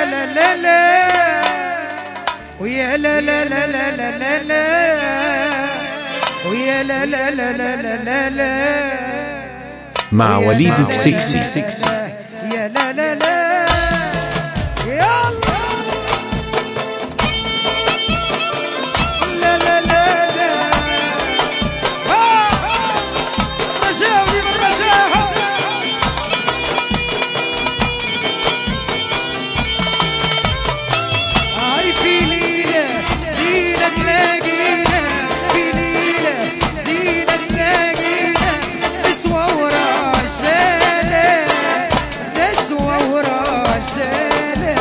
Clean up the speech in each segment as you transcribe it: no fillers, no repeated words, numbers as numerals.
لا لا لا لا ويا لا لا لا لا لا لا لا ويا لا لا لا لا لا لا مع وليد سكسي. يا لا لا لا يلا لا لا لا لا رجاوني من رجاها هاي في ليلة زينة تلاقينا في ليلة زينة تلاقينا نسوى ورجالة نسوى ورجالة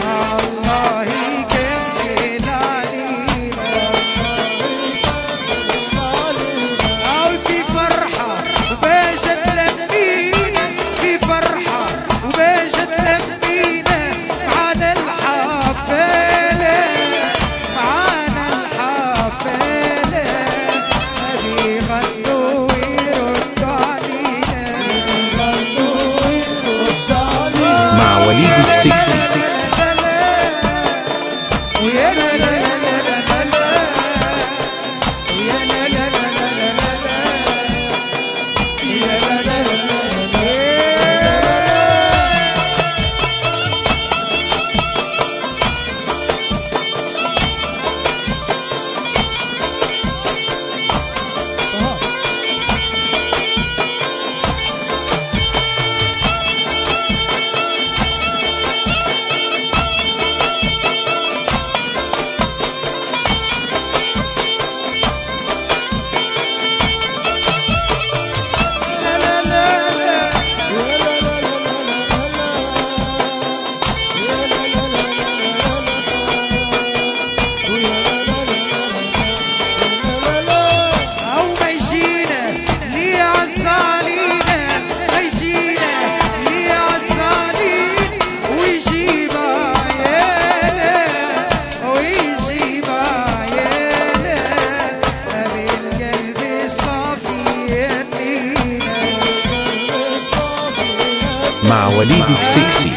الله يكمل علينا أو في فرحة وباجت تلمينا في فرحة وباجت تلمينا معانا الحفالة معانا الحفالة بيغنوا ويردوا علينا مع وليد سكسي. ويا لا لا لا لا لا ويا لا لا لا لا لا يا لا لا لا مع وليد سكسي.